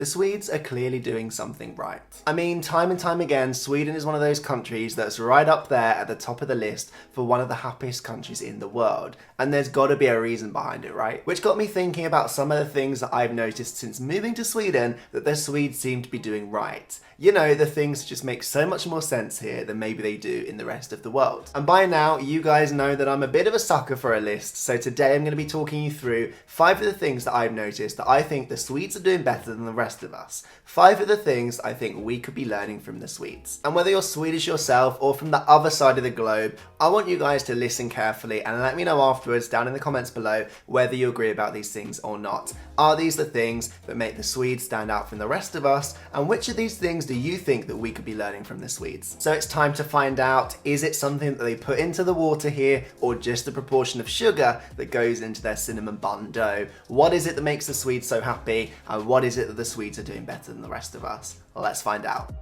The Swedes are clearly doing something right. I mean, time and time again, Sweden is one of those countries that's right up there at the top of the list for one of the happiest countries in the world. And there's gotta be a reason behind it, right? Which got me thinking about some of the things that I've noticed since moving to Sweden that the Swedes seem to be doing right. You know, the things that just make so much more sense here than maybe they do in the rest of the world. And by now, you guys know that I'm a bit of a sucker for a list, so today I'm going to be talking you through 5 of the things that I've noticed that I think the Swedes are doing better than the rest of us. 5 of the things I think we could be learning from the Swedes. And whether you're Swedish yourself or from the other side of the globe, I want you guys to listen carefully and let me know afterwards down in the comments below whether you agree about these things or not. Are these the things that make the Swedes stand out from the rest of us? And which of these things do you think that we could be learning from the Swedes? So it's time to find out, is it something that they put into the water here or just the proportion of sugar that goes into their cinnamon bun dough? What is it that makes the Swedes so happy and what is it that the Swedes are doing better than the rest of us? Well, let's find out.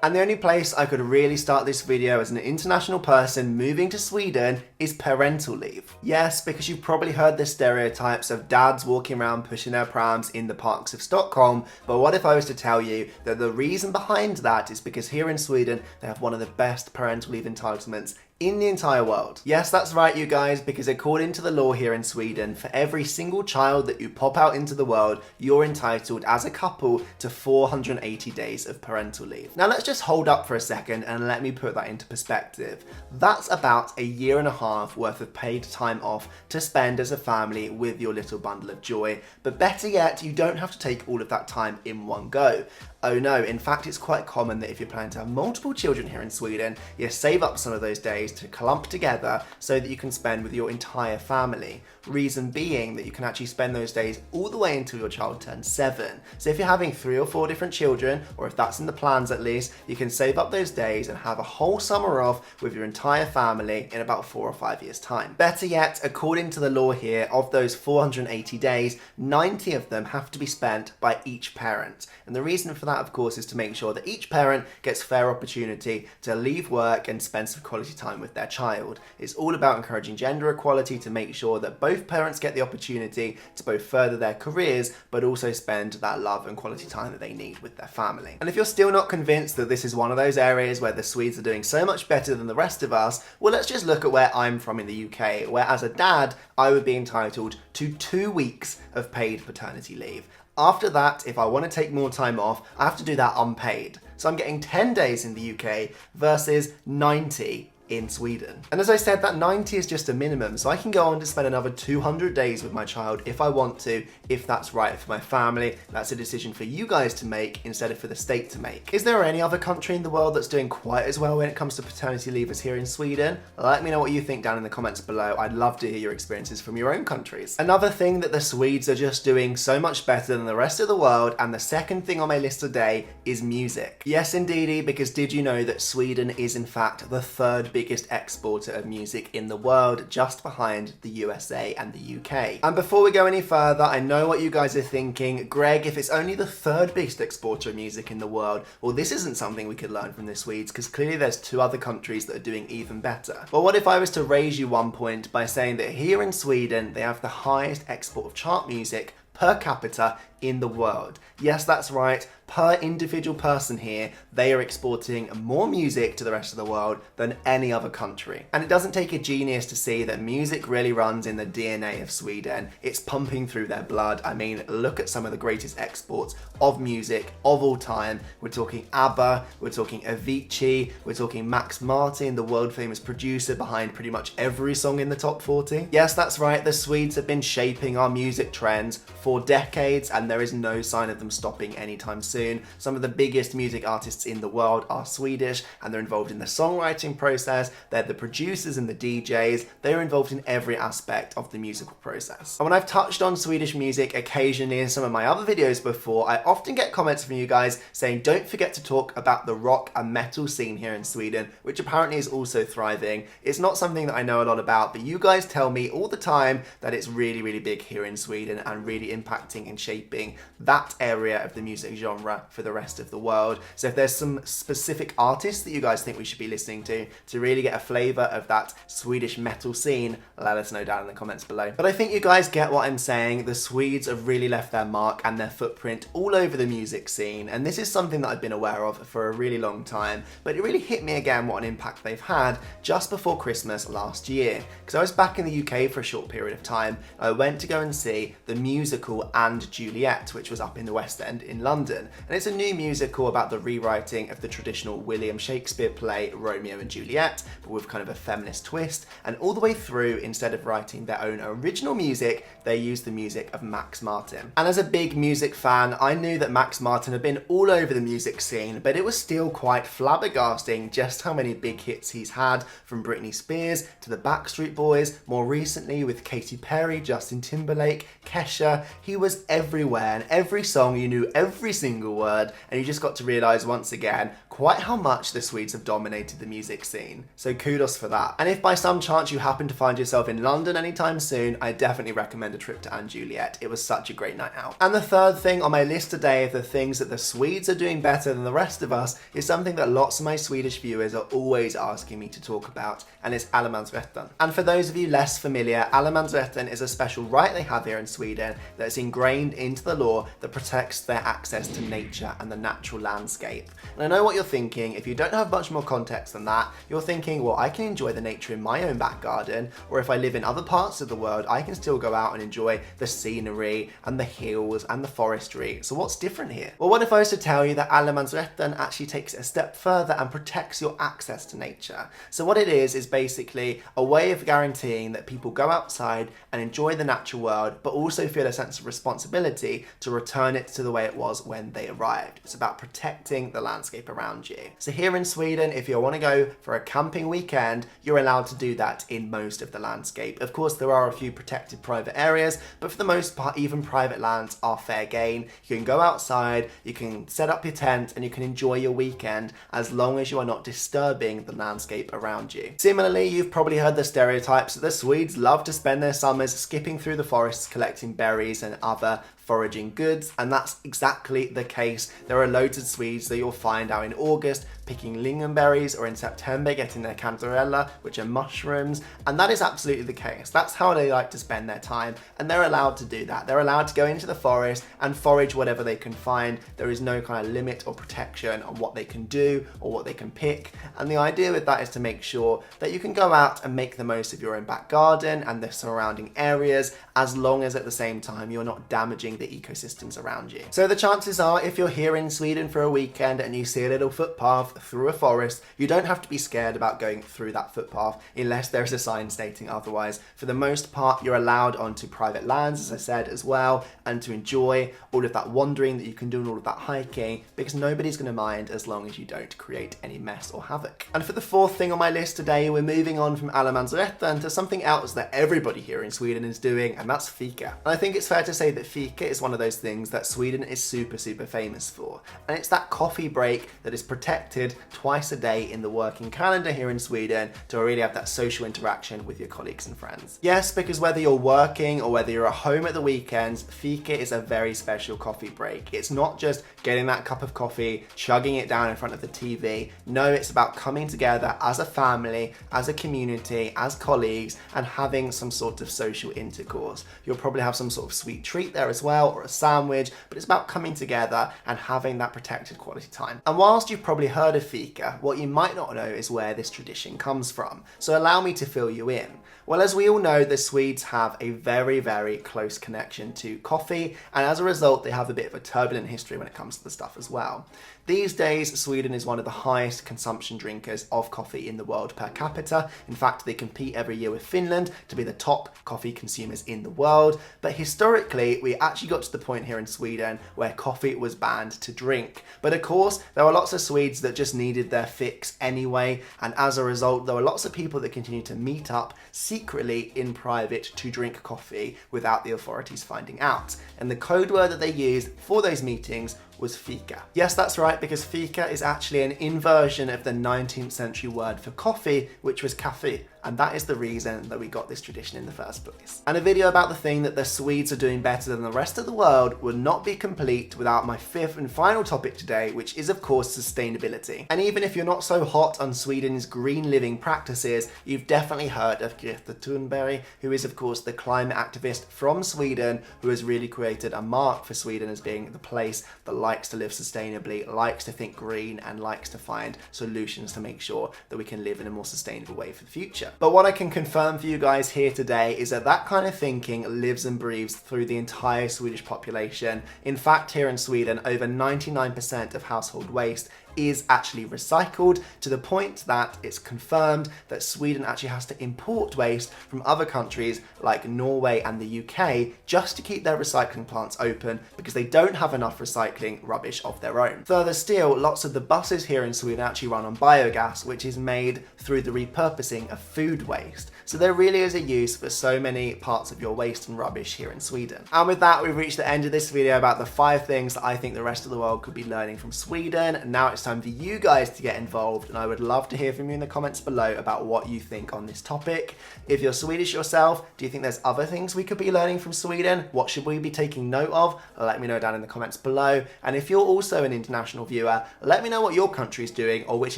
And the only place I could really start this video as an international person moving to Sweden is parental leave. Yes, because you've probably heard the stereotypes of dads walking around pushing their prams in the parks of Stockholm, but what if I was to tell you that the reason behind that is because here in Sweden they have one of the best parental leave entitlements in the entire world. Yes, that's right, you guys, because according to the law here in Sweden, for every single child that you pop out into the world, you're entitled as a couple to 480 days of parental leave. Now let's just hold up for a second and let me put that into perspective. That's about a year and a half worth of paid time off to spend as a family with your little bundle of joy. But better yet, you don't have to take all of that time in one go. Oh no, in fact it's quite common that if you're planning to have multiple children here in Sweden, you save up some of those days to clump together so that you can spend with your entire family. Reason being that you can actually spend those days all the way until your child turns 7. So if you're having 3 or 4 different children, or if that's in the plans at least, you can save up those days and have a whole summer off with your entire family in about 4 or 5 years time. Better yet, according to the law here, of those 480 days, 90 of them have to be spent by each parent. And the reason for that, of course, is to make sure that each parent gets fair opportunity to leave work and spend some quality time with their child. It's all about encouraging gender equality to make sure that both parents get the opportunity to both further their careers but also spend that love and quality time that they need with their family. And if you're still not convinced that this is one of those areas where the Swedes are doing so much better than the rest of us, well, let's just look at where I'm from in the UK, where as a dad I would be entitled to 2 weeks of paid paternity leave. After that, if I want to take more time off, I have to do that unpaid. So I'm getting 10 days in the UK versus 90 in Sweden. And as I said, that 90 is just a minimum, so I can go on to spend another 200 days with my child if I want to, if that's right for my family. That's a decision for you guys to make instead of for the state to make. Is there any other country in the world that's doing quite as well when it comes to paternity leave as here in Sweden? Let me know what you think down in the comments below. I'd love to hear your experiences from your own countries. Another thing that the Swedes are just doing so much better than the rest of the world, and the second thing on my list today, is music. Yes, indeedy, because did you know that Sweden is in fact the 3rd biggest exporter of music in the world, just behind the USA and the UK. And before we go any further, I know what you guys are thinking. Greg, if it's only the 3rd biggest exporter of music in the world, well, this isn't something we could learn from the Swedes, because clearly there's 2 other countries that are doing even better. Well, what if I was to raise you one point by saying that here in Sweden, they have the highest export of chart music per capita in the world? Yes, that's right. Per individual person here, they are exporting more music to the rest of the world than any other country. And it doesn't take a genius to see that music really runs in the DNA of Sweden. It's pumping through their blood. I mean, look at some of the greatest exports of music of all time. We're talking ABBA, we're talking Avicii, we're talking Max Martin, the world famous producer behind pretty much every song in the top 40. Yes, that's right. The Swedes have been shaping our music trends for decades, and there is no sign of them stopping anytime soon. Some of the biggest music artists in the world are Swedish, and they're involved in the songwriting process. They're the producers and the DJs. They're involved in every aspect of the musical process. And when I've touched on Swedish music occasionally in some of my other videos before, I often get comments from you guys saying don't forget to talk about the rock and metal scene here in Sweden, which apparently is also thriving. It's not something that I know a lot about, but you guys tell me all the time that it's really, really big here in Sweden and really impacting and shaping shaping that area of the music genre for the rest of the world. So if there's some specific artists that you guys think we should be listening to really get a flavour of that Swedish metal scene, let us know down in the comments below. But I think you guys get what I'm saying. The Swedes have really left their mark and their footprint all over the music scene, and this is something that I've been aware of for a really long time, but it really hit me again what an impact they've had just before Christmas last year, because I was back in the UK for a short period of time. I went to go and see the musical And Juliet, which was up in the West End in London, and it's a new musical about the rewriting of the traditional William Shakespeare play Romeo and Juliet, but with kind of a feminist twist, and all the way through, instead of writing their own original music, they used the music of Max Martin. And as a big music fan, I knew that Max Martin had been all over the music scene, but it was still quite flabbergasting just how many big hits he's had, from Britney Spears to the Backstreet Boys, more recently with Katy Perry, Justin Timberlake, Kesha. He was everywhere, and every song you knew every single word, and you just got to realise once again quite how much the Swedes have dominated the music scene. So kudos for that. And if by some chance you happen to find yourself in London anytime soon, I definitely recommend a trip to And Juliet. It was such a great night out. And the third thing on my list today of the things that the Swedes are doing better than the rest of us is something that lots of my Swedish viewers are always asking me to talk about, and it's allemansrätten. And for those of you less familiar, allemansrätten is a special right they have here in Sweden that's ingrained into the law that protects their access to nature and the natural landscape. And I know what you're thinking. If you don't have much more context than that, you're thinking, well, I can enjoy the nature in my own back garden, or if I live in other parts of the world, I can still go out and enjoy the scenery and the hills and the forestry. So what's different here? Well, what if I was to tell you that allemansrätten actually takes it a step further and protects your access to nature? So what it is basically a way of guaranteeing that people go outside and enjoy the natural world, but also feel a sense of responsibility to return it to the way it was when they arrived. It's about protecting the landscape around you. So here in Sweden, if you want to go for a camping weekend, you're allowed to do that in most of the landscape. Of course, there are a few protected private areas, but for the most part, even private lands are fair game. You can go outside, you can set up your tent, and you can enjoy your weekend as long as you are not disturbing the landscape around you. Similarly, you've probably heard the stereotypes that the Swedes love to spend their summers skipping through the forests collecting berries and other foraging goods, and that's exactly the case. There are loads of Swedes that you'll find out in August picking lingonberries, or in September getting their cantarella, which are mushrooms, and that is absolutely the case. That's how they like to spend their time, and they're allowed to do that. They're allowed to go into the forest and forage whatever they can find. There is no kind of limit or protection on what they can do or what they can pick, and the idea with that is to make sure that you can go out and make the most of your own back garden and the surrounding areas, as long as at the same time you're not damaging the ecosystems around you. So the chances are, if you're here in Sweden for a weekend and you see a little footpath through a forest, you don't have to be scared about going through that footpath unless there's a sign stating otherwise. For the most part, you're allowed onto private lands, as I said, as well, and to enjoy all of that wandering that you can do and all of that hiking, because nobody's going to mind as long as you don't create any mess or havoc. And for the fourth thing on my list today, we're moving on from allemansrätten to something else that everybody here in Sweden is doing, and that's Fika. And I think it's fair to say that Fika is one of those things that Sweden is super famous for, and it's that coffee break that is protected twice a day in the working calendar here in Sweden to really have that social interaction with your colleagues and friends. Yes, because whether you're working or whether you're at home at the weekends, Fika is a very special coffee break. It's not just getting that cup of coffee, chugging it down in front of the TV. No, it's about coming together as a family, as a community, as colleagues, and having some sort of social intercourse. You'll probably have some sort of sweet treat there as well, or a sandwich, but it's about coming together and having that protected quality time. And whilst you've probably heard of Fika, what you might not know is where this tradition comes from. So allow me to fill you in. Well, as we all know, the Swedes have a very close connection to coffee, and as a result, they have a bit of a turbulent history when it comes to the stuff as well. These days, Sweden is one of the highest consumption drinkers of coffee in the world per capita. In fact, they compete every year with Finland to be the top coffee consumers in the world. But historically, we actually got to the point here in Sweden where coffee was banned to drink. But of course, there were lots of Swedes that just needed their fix anyway. And as a result, there were lots of people that continued to meet up secretly in private to drink coffee without the authorities finding out. And the code word that they used for those meetings was Fika. Yes, that's right, because Fika is actually an inversion of the 19th century word for coffee, which was café. And that is the reason that we got this tradition in the first place. And a video about the thing that the Swedes are doing better than the rest of the world would not be complete without my fifth and final topic today, which is of course sustainability. And even if you're not so hot on Sweden's green living practices, you've definitely heard of Greta Thunberg, who is of course the climate activist from Sweden, who has really created a mark for Sweden as being the place that likes to live sustainably, likes to think green, and likes to find solutions to make sure that we can live in a more sustainable way for the future. But what I can confirm for you guys here today is that that kind of thinking lives and breathes through the entire Swedish population. In fact, here in Sweden, over 99% of household waste is actually recycled, to the point that it's confirmed that Sweden actually has to import waste from other countries like Norway and the UK just to keep their recycling plants open because they don't have enough recycling rubbish of their own. Further still, lots of the buses here in Sweden actually run on biogas, which is made through the repurposing of food waste. So there really is a use for so many parts of your waste and rubbish here in Sweden. And with that, we've reached the end of this video about the 5 things that I think the rest of the world could be learning from Sweden. And now it's time for you guys to get involved, and I would love to hear from you in the comments below about what you think on this topic. If you're Swedish yourself, do you think there's other things we could be learning from Sweden? What should we be taking note of? Let me know down in the comments below. And if you're also an international viewer, let me know what your country is doing or which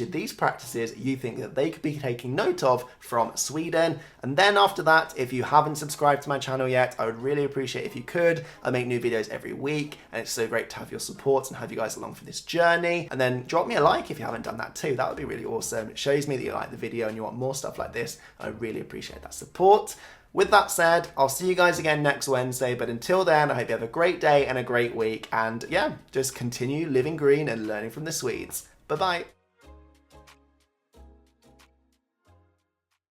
of these practices you think that they could be taking note of from Sweden. And then after that, if you haven't subscribed to my channel yet, I would really appreciate if you could. I make new videos every week, and it's so great to have your support and have you guys along for this journey. And then drop me a like if you haven't done that too. That would be really awesome. It shows me that you like the video and you want more stuff like this. I really appreciate that support. With that said, I'll see you guys again next Wednesday, but until then, I hope you have a great day and a great week, and yeah, just continue living green and learning from the Swedes. Bye-bye.